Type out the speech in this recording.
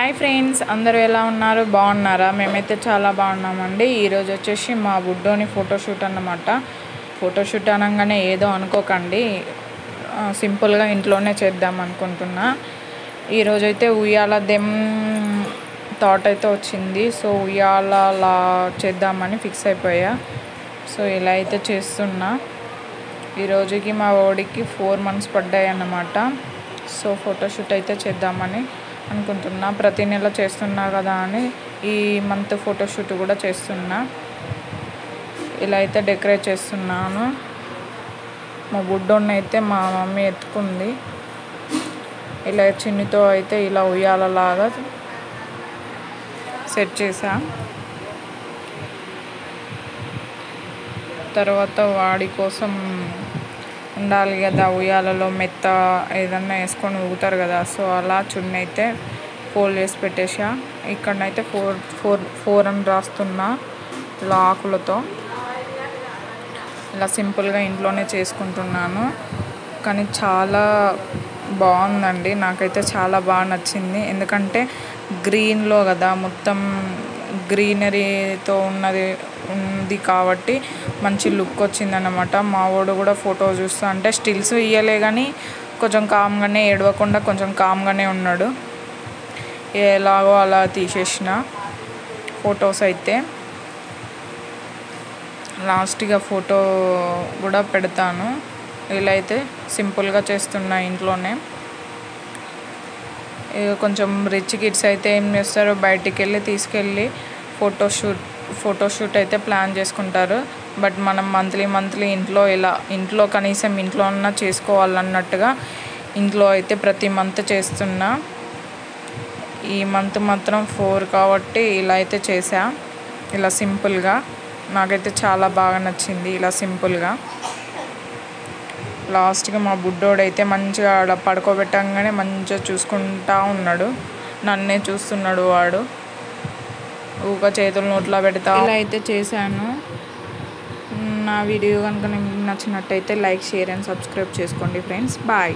Hi friends, అందరూ ఎలా ఉన్నారు? బాగున్నారా? మేమైతే చాలా బాగున్నామండి. ఈరోజు వచ్చేసి మా బుడ్డోని ఫోటోషూట్ అన్నమాట. ఫోటోషూట్ అనగానే ఏదో అనుకోకండి, సింపుల్గా ఇంట్లోనే చేద్దాం అనుకుంటున్నా. ఈరోజైతే ఉయ్యాల థాట్ అయితే వచ్చింది. సో ఉయ్యాలలా చేద్దామని ఫిక్స్ అయిపోయా. సో ఇలా అయితే చేస్తున్నా. ఈరోజుకి మా ఓడికి 4 months పడ్డాయి అన్నమాట. సో ఫోటోషూట్ అయితే చేద్దామని అనుకుంటున్నా. ప్రతి నెల చేస్తున్నా కదా అని ఈ మంత్ ఫోటోషూట్ కూడా చేస్తున్నా. ఇలా అయితే డెకరేట్ చేస్తున్నాను. మా బుడ్డోన్ని అయితే మా మమ్మీ ఎత్తుకుంది. ఇలా చిన్నితో అయితే ఇలా ఉయ్యాలలాగా సెట్ చేసా. తర్వాత వాడి కోసం ఉండాలి కదా, ఉయ్యాలలో మెత్త ఏదన్నా వేసుకొని ఊగుతారు కదా. సో అలా చున్నీ అయితే ఫోల్డ్ చేసి పెట్టేసా. ఇక్కడనైతే ఫోర్ అని రాస్తున్నా ఇలా ఆకులతో. ఇలా సింపుల్గా ఇంట్లోనే చేసుకుంటున్నాను. కానీ చాలా బాగుందండి, నాకైతే చాలా బాగా నచ్చింది. ఎందుకంటే గ్రీన్లో కదా, మొత్తం గ్రీనరీతో ఉంది కాబట్టి మంచి లుక్ వచ్చిందన్నమాట. మా వాడు కూడా ఫోటో చూస్తా అంటే స్టిల్స్ ఇయ్యలే కానీ కొంచెం కామ్గానే, ఏడవకుండా కొంచెం కామ్గానే ఉన్నాడు. ఎలాగో అలా తీసేసిన ఫొటోస్ అయితే. లాస్ట్గా ఫోటో కూడా పెడతాను. ఇలా అయితే సింపుల్గా చేస్తున్నా ఇంట్లోనే. కొంచెం రిచ్ కిడ్స్ అయితే ఏం చేస్తారు, బయటికి వెళ్ళి తీసుకెళ్ళి ఫోటోషూట్ అయితే ప్లాన్ చేసుకుంటారు. బట్ మనం మంత్లీ ఇంట్లో కనీసం ఇంట్లో అన్నా చేసుకోవాలన్నట్టుగా ఇంట్లో అయితే ప్రతి మంత్ చేస్తున్నా. ఈ మంత్ మాత్రం 4 కాబట్టి ఇలా అయితే చేసా. ఇలా సింపుల్గా నాకైతే చాలా బాగా నచ్చింది. ఇలా సింపుల్గా లాస్ట్గా మా బుడ్డోడైతే మంచిగా ఆడ పడుకోబెట్టంగానే మంచిగా చూసుకుంటా ఉన్నాడు. నన్నే చూస్తున్నాడు వాడు. ఊక చేతులు నోట్లో పెడతా. ఇలా అయితే చేశాను. నా వీడియో కనుక మీకు నచ్చినట్టయితే లైక్, షేర్ అండ్ సబ్స్క్రైబ్ చేసుకోండి ఫ్రెండ్స్. బాయ్.